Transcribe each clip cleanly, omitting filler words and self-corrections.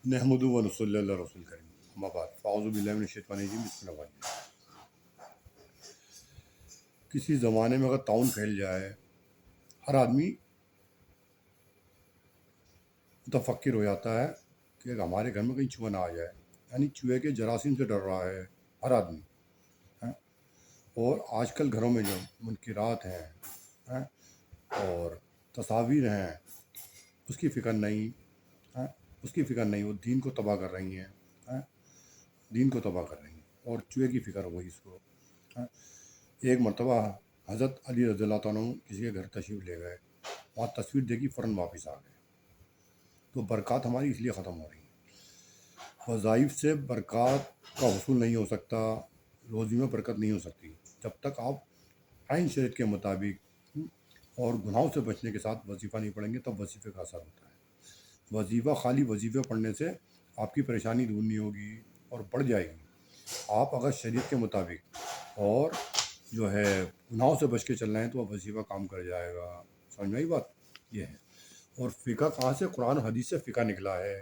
नहमदुहु व नसल्ली अला रसूल करीम, अम्मा बाद, फ़अऊज़ु बिल्लाहि मिनश शैतानिर रजीम, बिस्मिल्लाहिर रहमानिर रहीम। किसी ज़माने में अगर ताउन फैल जाए, हर आदमी मुतफक्किर हो जाता है कि हमारे घर में कहीं चूहा ना आ जाए, यानी चूहे के जरासीम से डर रहा है हर आदमी है। और आजकल घरों में जो मुनकिरात हैं और तस्वीर हैं, उसकी फ़िक्र नहीं है, उसकी फ़िक्र नहीं, वो दीन को तबाह कर रही हैं, दीन को तबाह कर रही हैं, और चूहे की फ़िक्र हो गई इसको है। एक मरतबा हज़रत अली रज़ियल्लाहु ताला अन्हु किसी के घर तशरीफ़ ले गए, वहाँ तस्वीर देखी, फ़ौरन वापस आ गए। तो बरक़ात हमारी इसलिए ख़त्म हो रही है। वज़ाइफ से बरक़ात का हुसूल नहीं हो सकता, रोज़ी में बरकत नहीं हो सकती जब तक आप आइन शरीयत के मुताबिक और गुनाहों से बचने के साथ वजीफ़ा नहीं पढ़ेंगे, तब वजीफ़े का असर होता है। वजीफ़ा खाली वजीफ़े पढ़ने से आपकी परेशानी दूर नहीं होगी और बढ़ जाएगी। आप अगर शरीयत के मुताबिक और जो है गुनाहों से बच के चल रहे हैं तो वजीफ़ा काम कर जाएगा। समझ में आई बात? ये है। और फ़िक़ह कहाँ से? कुरान हदीस से फ़िक़ह निकला है।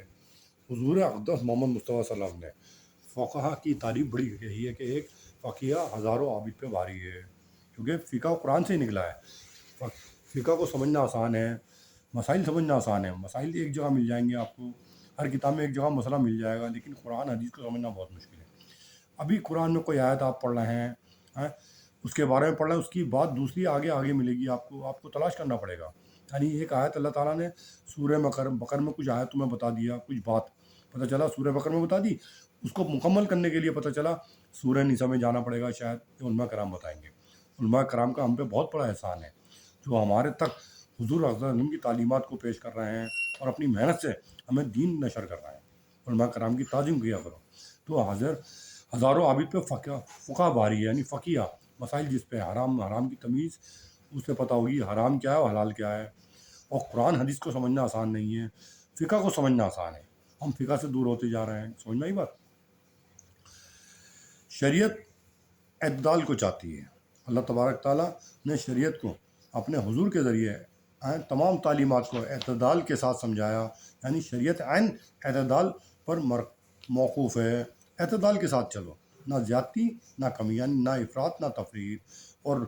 हुज़ूर अक़दस मोहम्मद मुस्तफ़ा सल्लल्लाहु अलैहि वसल्लम ने फ़क़हा की तारीफ़ बड़ी यही है कि एक फ़क़ीहा हज़ारों आबिद पे भारी है, क्योंकि फ़िक़ह कुरान से ही निकला है। फ़िक़ह को समझना आसान है, मसाइल समझना आसान है। मसाइल एक जगह मिल जाएंगे आपको, हर किताब में एक जगह मसला मिल जाएगा, लेकिन कुरान हदीस को समझना बहुत मुश्किल है। अभी कुरान में कोई आयत आप पढ़ रहे हैं, उसके बारे में पढ़ रहे हैं, उसकी बात दूसरी आगे मिलेगी आपको तलाश करना पड़ेगा। यानी एक आयत अल्लाह ताला ने सूरह बकर में कुछ आयत तुम्हें बता दिया, कुछ बात पता चला सूरह बकर में बता दी, उसको मुकम्मल करने के लिए पता चला सूरह निसा में जाना पड़ेगा, शायद ये उलमा कराम बताएंगे। उलमा कराम का हम पे बहुत बड़ा एहसान है जो हमारे तक हुज़ूर अक़दस की तालीमात को पेश कर रहे हैं और अपनी मेहनत से हमें दीन नशर कर रहे हैं। उलमा कराम की ताज़ीम किया करो। तो हज़ारों आबिद पे फ़ुक़हा भारी है, यानी फ़क़ीहा मसाइल जिस पे हराम की तमीज़ उसे पता होगी, हराम क्या है और हलाल क्या है। और कुरान हदीस को समझना आसान नहीं है, फ़िक़ह को समझना आसान है। हम फ़िक़ह से दूर होते जा रहे हैं। समझ में आई बात? शरीयत एतदाल को चाहती है। अल्लाह तबारक ताला ने शरीयत को अपने हुज़ूर के ज़रिए तमाम तालीमात को एतदाल के साथ समझाया, यानी शरीयत ऐन एतदाल पर मौक़ूफ़ है। एतदाल के साथ चलो, ना ज़्यादती ना कमी, यानी ना इफ़रात ना तफ़रीत। और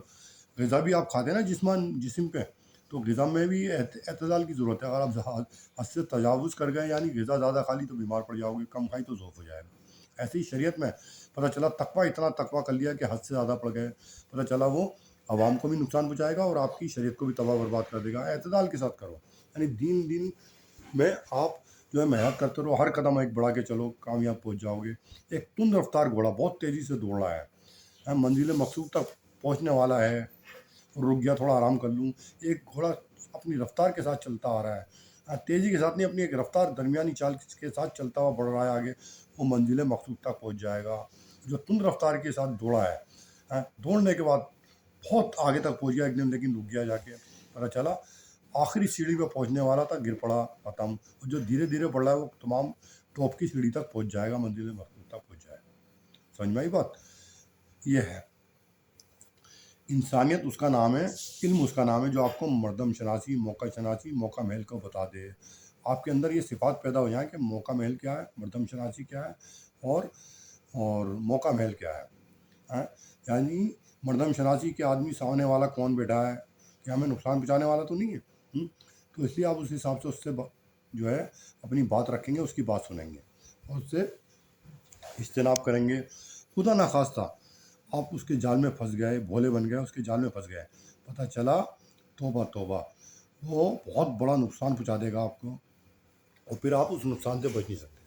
ग़िज़ा भी आप खाते हैं ना जिस्म पे, तो ग़िज़ा में भी एतदाल की ज़रूरत है। अगर आप हद से तजावुज़ कर गए, यानी ग़िज़ा ज़्यादा खा ली तो बीमार पड़ जाओगे, कम खाई तो ज़ोफ़ हो जाएगा। ऐसे ही शरीयत में पता चला इतना तकवा कर लिया कि हद से ज़्यादा पड़ गए, पता चला वो अवाम को भी नुकसान पहुँचाएगा और आपकी शरीयत को भी तबाह बर्बाद कर देगा। एतदाल के साथ करो, यानी दीन में आप जो है मेहनत करते रहो, हर कदम एक बढ़ा के चलो, कामयाब पहुँच जाओगे। एक तुंद रफ्तार घोड़ा बहुत तेज़ी से दौड़ रहा है, मंजिल मकसूद तक पहुँचने वाला है, रुक गया थोड़ा आराम कर लूँ। एक घोड़ा अपनी रफ्तार के साथ चलता आ रहा है, तेज़ी के साथ नहीं, अपनी एक रफ्तार दरमियानी चाल के साथ चलता हुआ बढ़ रहा है आगे, वो मंजिल मकसूद तक पहुँच जाएगा। जो तुंद रफ्तार के साथ दौड़ा है, दौड़ने के बाद बहुत आगे तक पहुँच गया एकदम, लेकिन रुक गया जाके, पता चला आखिरी सीढ़ी पे पहुँचने वाला था, गिर पड़ा, ख़त्म। और जो धीरे धीरे बढ़ रहा है वो तमाम टॉप की सीढ़ी तक पहुँच जाएगा, मंजिल मकसूद तक पहुँच जाएगा। समझ में आई बात? ये है इंसानियत, उसका नाम है, इल्म उसका नाम है जो आपको मर्दम शनासी, मौका महल को बता दे। आपके अंदर ये सिफ़ात पैदा हो जाए कि मौका महल क्या है, मर्दम शनासी क्या है और मौका महल क्या है। यानी मर्दम शनासी के आदमी सामने वाला कौन बैठा है, कि हमें नुकसान पहुँचाने वाला तो नहीं है। तो इसलिए आप उस हिसाब से उससे जो है अपनी बात रखेंगे, उसकी बात सुनेंगे और उससे इज्तिनाब करेंगे। खुदा ना खास्ता आप उसके जाल में फंस गए, भोले बन गए, उसके जाल में फंस गए, पता चला तौबा, वो बहुत बड़ा नुकसान पहुँचा देगा आपको, और फिर आप उस नुकसान से बच नहीं सकते,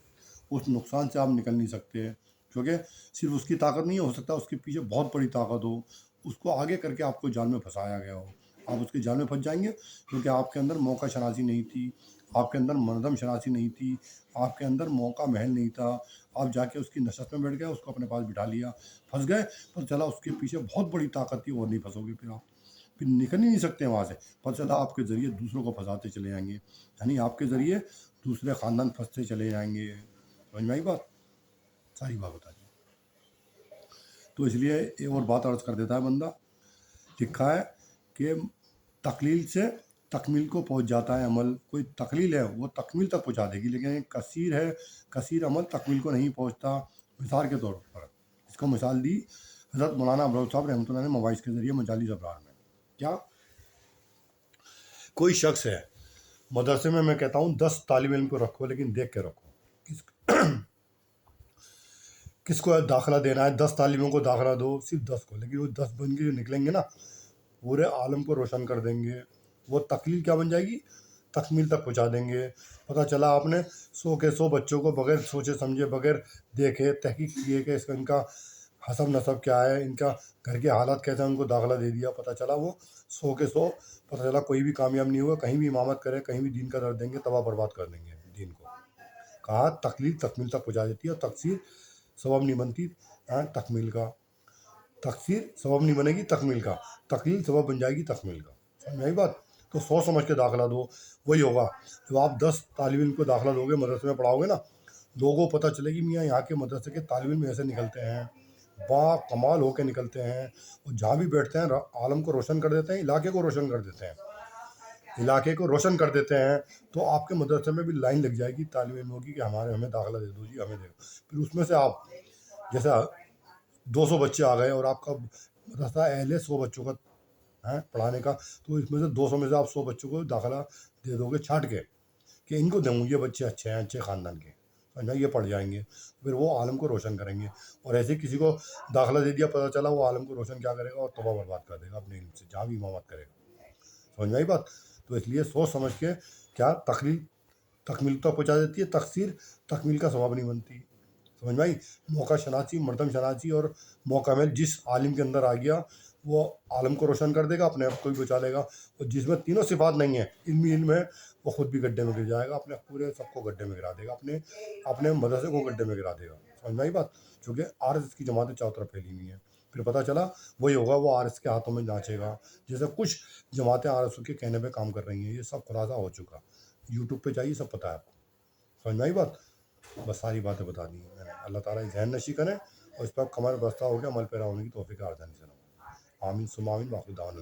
उस नुकसान से आप निकल नहीं सकते, क्योंकि सिर्फ उसकी ताकत नहीं हो सकता, उसके पीछे बहुत बड़ी ताकत हो, उसको आगे करके आपको जाल में फंसाया गया हो, आप उसके जाल में फंस जाएंगे, क्योंकि आपके अंदर मौका शनासी नहीं थी, आपके अंदर मर्दम शनासी नहीं थी, आपके अंदर मौका महल नहीं था। आप जाके उसकी नशत में बैठ गए, उसको अपने पास बिठा लिया, फंस गए, पर चला उसके पीछे बहुत बड़ी ताकत थी, और नहीं फंसोगे, फिर निकल ही नहीं सकते वहाँ से। पता चला आपके ज़रिए दूसरों को फंसाते चले जाएंगे, यानी आपके ज़रिए दूसरे ख़ानदान फंसते चले जाएंगे। समझ में आई बात? सारी बात बता दी। तो इसलिए एक और बात अर्ज़ कर देता है बंदा, लिखा है कि तकलील से تکمیل کو پہنچ جاتا ہے عمل، کوئی تقلیل ہے وہ تکمیل تک پہنچا دے گی، لیکن ایک کثیر ہے، کثیر عمل تکمیل کو نہیں پہنچتا۔ مثال کے طور پر اس کو مثال دی حضرت مولانا ابرول صاحب رحمۃ اللہ نے مواعظ کے ذریعے مجالس ابرار میں۔ کیا کوئی شخص ہے مدرسے میں کہتا ہوں 10 طالب علم کو رکھو، لیکن دیکھ کے رکھو کس کو داخلہ دینا ہے، 10 طالبوں کو داخلہ دو، صرف 10 کو، لیکن وہ 10 بن کے جو نکلیں گے نا پورے عالم کو روشن کر دیں گے۔ وہ تقلیل کیا بن جائے گی؟ تکمیل تک پہنچا دیں گے۔ پتہ چلا آپ نے 100 کے 100 بچوں کو بغیر سوچے سمجھے، بغیر دیکھے تحقیق کیے کہ ان کا حسب نسب کیا ہے، ان کا گھر کے حالات کیسے ہیں، ان کو داخلہ دے دیا۔ پتہ چلا وہ 100 کے 100، پتہ چلا کوئی بھی کامیاب نہیں ہوا، کہیں بھی امامت کرے، کہیں بھی دین کا درد دیں گے، تباہ برباد کر دیں گے دین کو۔ کہا تقلیل تکمیل تک پہنچا دیتی ہے، اور تقصیر سبب نہیں بنتی تکمیل کا۔ تقصیر سبب نہیں بنے گی تکمیل کا، تقلیل سبب بن جائے گی تکمیل کا۔ سمجھ آئی بات؟ تو سوچ سمجھ کے داخلہ دو۔ وہی ہوگا جب آپ 10 طالب علم کو داخلہ دو گے، مدرسے میں پڑھاؤ گے نا، لوگوں کو پتہ چلے گی میاں یہاں کے مدرسے کے طالب علم ایسے نکلتے ہیں، با کمال ہو کے نکلتے ہیں، اور جہاں بھی بیٹھتے ہیں عالم کو روشن کر دیتے ہیں، علاقے کو روشن کر دیتے ہیں، علاقے کو روشن کر دیتے ہیں۔ تو آپ کے مدرسے میں بھی لائن لگ جائے گی طالب علموں کی کہ ہمیں داخلہ دے دو جی، ہمیں دے دو۔ پھر اس میں سے آپ جیسے 200 بچے آ گئے اور آپ کا مدرسہ اہل ہے 100 بچوں کا پڑھانے کا، تو اس میں سے 200 میں سے آپ 100 بچوں کو داخلہ دے دو گے چھانٹ کے کہ ان کو دوں، یہ بچے اچھے ہیں، اچھے خاندان کے، سمجھا، یہ پڑھ جائیں گے، پھر وہ عالم کو روشن کریں گے۔ اور ایسے کسی کو داخلہ دے دیا، پتہ چلا وہ عالم کو روشن کیا کرے گا، اور تباہ برباد کر دے گا اپنے علم سے، جہاں بھی امامت کرے گا۔ سمجھ میں آئی بات؟ تو اس لیے سوچ سمجھ کے کیا تکمیل تک پہنچا دیتی ہے، تقصیر تکمیل کا سبب نہیں بنتی۔ سمجھ میں آئی؟ موقع شناسی، مردم شناسی اور موقع میں جس عالم کے اندر آ گیا وہ عالم کو روشن کر دے گا، اپنے آپ کو بھی بچا لے گا، اور جس میں تینوں صفات نہیں ہیں، علمی علم ہے، وہ خود بھی گڈھے میں گر جائے گا، اپنے پورے سب کو گڈھے میں گرا دے گا، اپنے مدرسے کو گڈھے میں گرا دے گا۔ سمجھ میں آئی بات؟ چونکہ RSS کی جماعتیں چاروں طرف پھیلی ہوئی ہیں، پھر پتہ چلا وہی ہوگا، وہ RSS کے ہاتھوں میں ناچے گا، جیسے کچھ جماعتیں RSS کے کہنے پہ کام کر رہی ہیں۔ یہ سب خلاصہ ہو چکا، YouTube پہ جائیے، سب پتہ ہے آپ کو۔ سمجھ میں آئی بات؟ بس ساری باتیں بتا دی ہیں میں نے۔ اللہ تعالیٰ ذہن نشی کریں اور اس پر کمر بستہ ہو کے عمل پیرا ہونے کی توفیق عطا فرمائے۔ آمین ثم آمین، واخر دعوانا